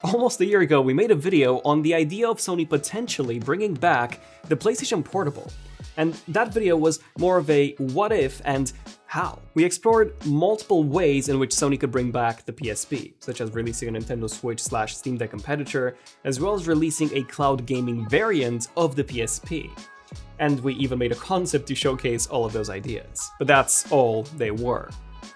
Almost a year ago, we made a video on the idea of Sony potentially bringing back the PlayStation Portable. And that video was more of a what if and how. We explored multiple ways in which Sony could bring back the PSP, such as releasing a Nintendo Switch/Steam Deck competitor, as well as releasing a cloud gaming variant of the PSP. And we even made a concept to showcase all of those ideas. But that's all they were.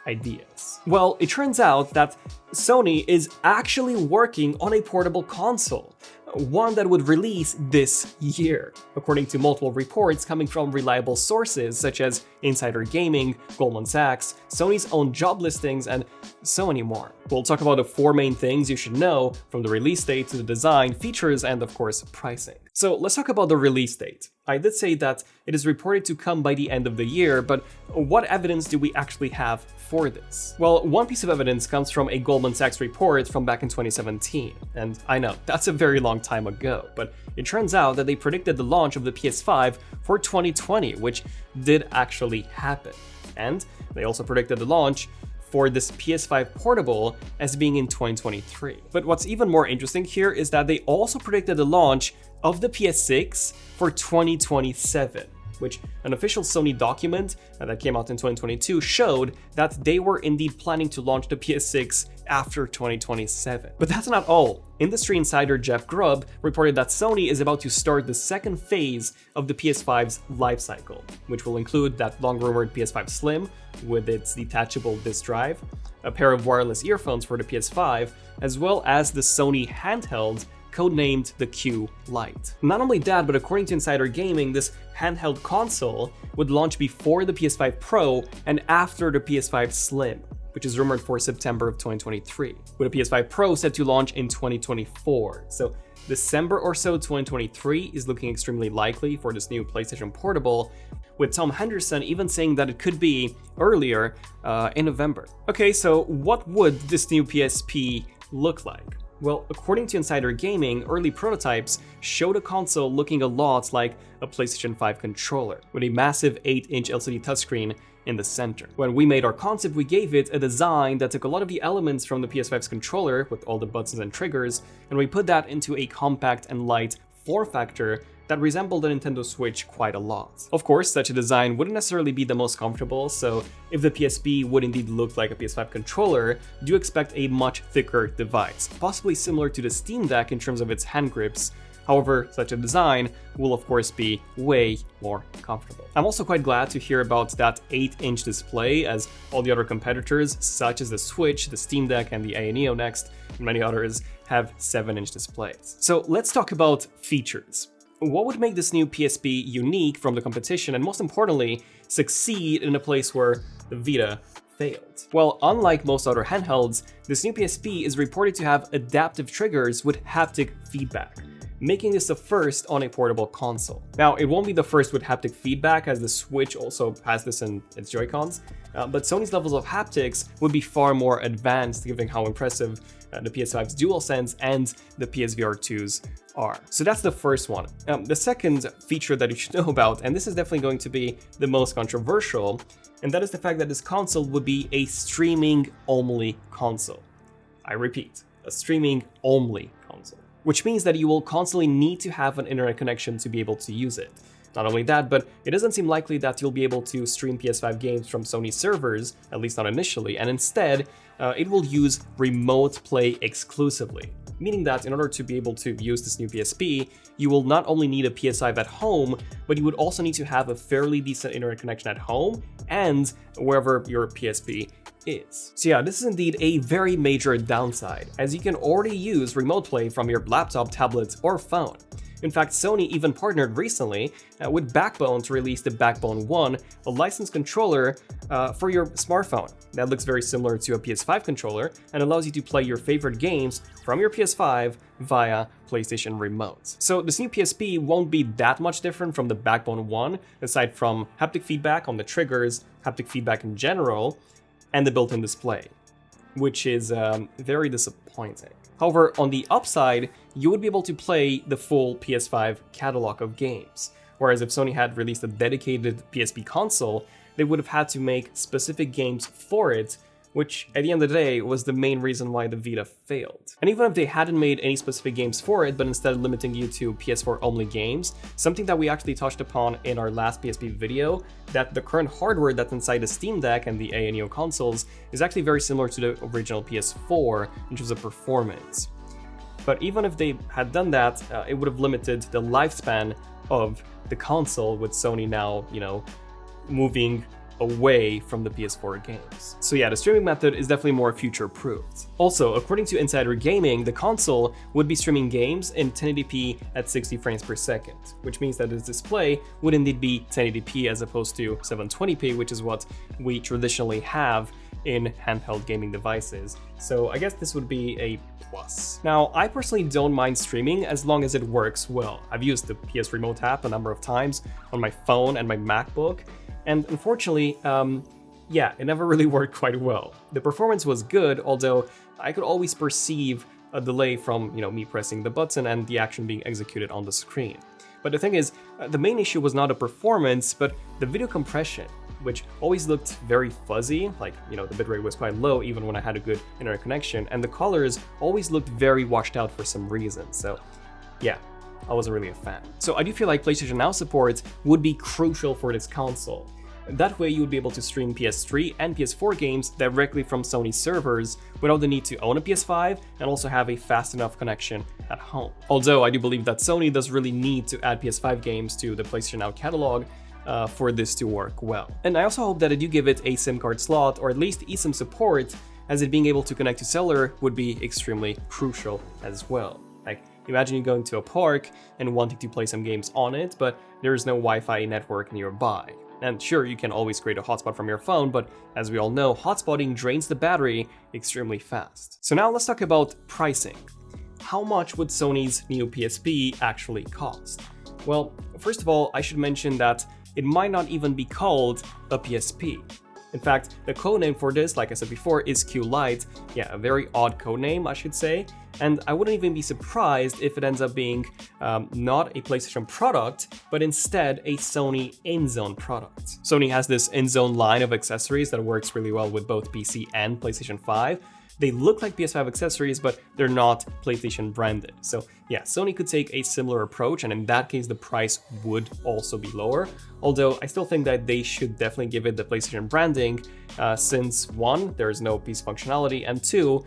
Ideas. Well, it turns out that Sony is actually working on a portable console, one that would release this year, according to multiple reports coming from reliable sources such as Insider Gaming, Goldman Sachs, Sony's own job listings, and so many more. We'll talk about the 4 main things you should know, from the release date to the design, features, and of course, pricing. So let's talk about the release date. I did say that it is reported to come by the end of the year, but what evidence do we actually have for this? Well, one piece of evidence comes from a Goldman Sachs report from back in 2017. And I know, that's a very long time ago, but it turns out that they predicted the launch of the PS5 for 2020, which did actually happen. And they also predicted the launch for this PS5 Portable as being in 2023. But what's even more interesting here is that they also predicted the launch of the PS6 for 2027, which an official Sony document that came out in 2022 showed that they were indeed planning to launch the PS6 after 2027. But that's not all. Industry insider Jeff Grubb reported that Sony is about to start the second phase of the PS5's life cycle, which will include that long-rumored PS5 Slim with its detachable disk drive, a pair of wireless earphones for the PS5, as well as the Sony handheld codenamed the Q Lite. Not only that, but according to Insider Gaming, this handheld console would launch before the PS5 Pro and after the PS5 Slim, which is rumored for September of 2023, with a PS5 Pro set to launch in 2024. So December or so 2023 is looking extremely likely for this new PlayStation Portable, with Tom Henderson even saying that it could be earlier in November. Okay, so what would this new PSP look like? Well, according to Insider Gaming, early prototypes showed a console looking a lot like a PlayStation 5 controller, with a massive 8-inch LCD touchscreen in the center. When we made our concept, we gave it a design that took a lot of the elements from the PS5's controller, with all the buttons and triggers, and we put that into a compact and light form factor that resembled the Nintendo Switch quite a lot. Of course, such a design wouldn't necessarily be the most comfortable, so if the PSP would indeed look like a PS5 controller, do expect a much thicker device, possibly similar to the Steam Deck in terms of its hand grips. However, such a design will of course be way more comfortable. I'm also quite glad to hear about that 8-inch display, as all the other competitors, such as the Switch, the Steam Deck, and the Neo Next, and many others, have 7-inch displays. So let's talk about features. What would make this new PSP unique from the competition, and most importantly, succeed in a place where the Vita failed? Well, unlike most other handhelds, this new PSP is reported to have adaptive triggers with haptic feedback, making this the first on a portable console. Now, it won't be the first with haptic feedback, as the Switch also has this in its Joy-Cons, but Sony's levels of haptics would be far more advanced, given how impressive the PS5's DualSense and the PSVR 2's are. So that's the first one. The second feature that you should know about, and this is definitely going to be the most controversial, and that is the fact that this console would be a streaming-only console. I repeat, a streaming-only console, which means that you will constantly need to have an internet connection to be able to use it. Not only that, but it doesn't seem likely that you'll be able to stream PS5 games from Sony servers, at least not initially, and instead, it will use remote play exclusively. Meaning that in order to be able to use this new PSP, you will not only need a PS5 at home, but you would also need to have a fairly decent internet connection at home and wherever your PSP is. So yeah, this is indeed a very major downside, as you can already use remote play from your laptop, tablet, or phone. In fact, Sony even partnered recently with Backbone to release the Backbone 1, a licensed controller for your smartphone. That looks very similar to a PS5 controller and allows you to play your favorite games from your PS5 via PlayStation Remote. So this new PSP won't be that much different from the Backbone 1, aside from haptic feedback on the triggers, haptic feedback in general, and the built-in display, which is very disappointing. However, on the upside, you would be able to play the full PS5 catalog of games, whereas if Sony had released a dedicated PSP console, they would have had to make specific games for it which at the end of the day was the main reason why the Vita failed. And even if they hadn't made any specific games for it, but instead limiting you to PS4 only games, something that we actually touched upon in our last PSP video, that the current hardware that's inside the Steam Deck and the Neo consoles is actually very similar to the original PS4 in terms of performance. But even if they had done that, it would have limited the lifespan of the console, with Sony now, moving away from the PS4 games. So yeah, the streaming method is definitely more future-proofed. Also, according to Insider Gaming, the console would be streaming games in 1080p at 60 frames per second, which means that its display would indeed be 1080p as opposed to 720p, which is what we traditionally have in handheld gaming devices. So I guess this would be a plus. Now, I personally don't mind streaming as long as it works well. I've used the PS Remote app a number of times on my phone and my MacBook, and unfortunately, it never really worked quite well. The performance was good, although I could always perceive a delay from, me pressing the button and the action being executed on the screen. But the thing is, the main issue was not the performance, but the video compression, which always looked very fuzzy, like, the bitrate was quite low even when I had a good internet connection, and the colors always looked very washed out for some reason. So yeah, I wasn't really a fan. So I do feel like PlayStation Now support would be crucial for this console. That way you would be able to stream PS3 and PS4 games directly from Sony servers without the need to own a PS5 and also have a fast enough connection at home. Although I do believe that Sony does really need to add PS5 games to the PlayStation Now catalog for this to work well. And I also hope that they do give it a SIM card slot, or at least eSIM support, as it being able to connect to cellular would be extremely crucial as well. Like, imagine you going to a park and wanting to play some games on it, but there is no Wi-Fi network nearby. And sure, you can always create a hotspot from your phone, but as we all know, hotspotting drains the battery extremely fast. So now let's talk about pricing. How much would Sony's new PSP actually cost? Well, first of all, I should mention that it might not even be called a PSP. In fact, the codename for this, like I said before, is Q-Lite. Yeah, a very odd codename, I should say. And I wouldn't even be surprised if it ends up being not a PlayStation product, but instead a Sony InZone product. Sony has this InZone line of accessories that works really well with both PC and PlayStation 5. They look like PS5 accessories, but they're not PlayStation branded. So yeah, Sony could take a similar approach, and in that case, the price would also be lower. Although I still think that they should definitely give it the PlayStation branding, since one, there's no PC functionality, and two,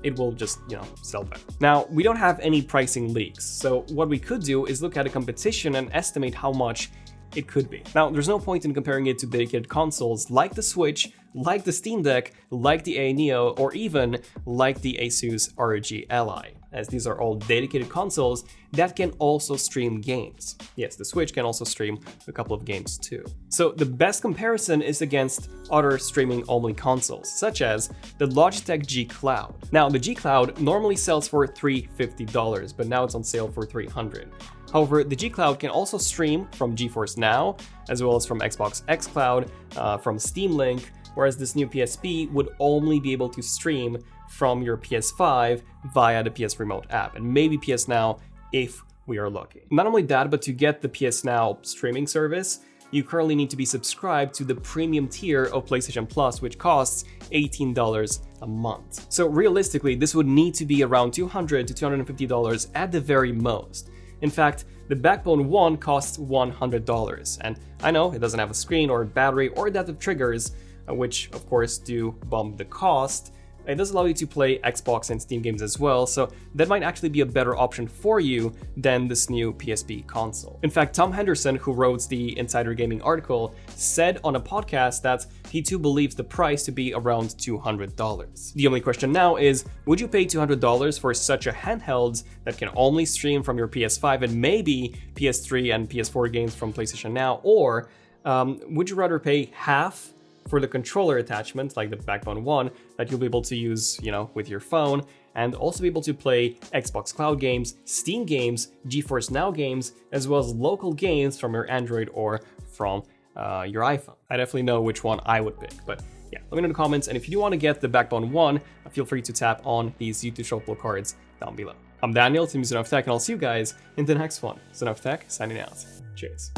it will just, sell better. Now, we don't have any pricing leaks, so what we could do is look at a competition and estimate how much it could be. Now, there's no point in comparing it to dedicated consoles like the Switch, like the Steam Deck, like the Neo, or even like the Asus ROG Ally, as these are all dedicated consoles that can also stream games. Yes, the Switch can also stream a couple of games too. So the best comparison is against other streaming-only consoles, such as the Logitech G Cloud. Now, the G Cloud normally sells for $350, but now it's on sale for $300. However, the G Cloud can also stream from GeForce Now, as well as from Xbox xCloud, from Steam Link, whereas this new PSP would only be able to stream from your PS5 via the PS Remote app, and maybe PS Now if we are lucky. Not only that, but to get the PS Now streaming service, you currently need to be subscribed to the premium tier of PlayStation Plus, which costs $18 a month. So realistically, this would need to be around $200 to $250 at the very most. In fact, the Backbone 1 costs $100, and I know it doesn't have a screen or a battery or adaptive triggers, which of course do bump the cost. It does allow you to play Xbox and Steam games as well, so that might actually be a better option for you than this new PSP console. In fact, Tom Henderson, who wrote the Insider Gaming article, said on a podcast that he too believes the price to be around $200. The only question now is, would you pay $200 for such a handheld that can only stream from your PS5 and maybe PS3 and PS4 games from PlayStation Now, or would you rather pay half for the controller attachment, like the Backbone 1, that you'll be able to use, with your phone, and also be able to play Xbox Cloud games, Steam games, GeForce Now games, as well as local games from your Android or from your iPhone? I definitely know which one I would pick, but yeah, let me know in the comments, and if you do want to get the Backbone 1, feel free to tap on these YouTube shoppable cards down below. I'm Daniel, Team ZONEofTECH, and I'll see you guys in the next one. ZONEofTECH, signing out. Cheers.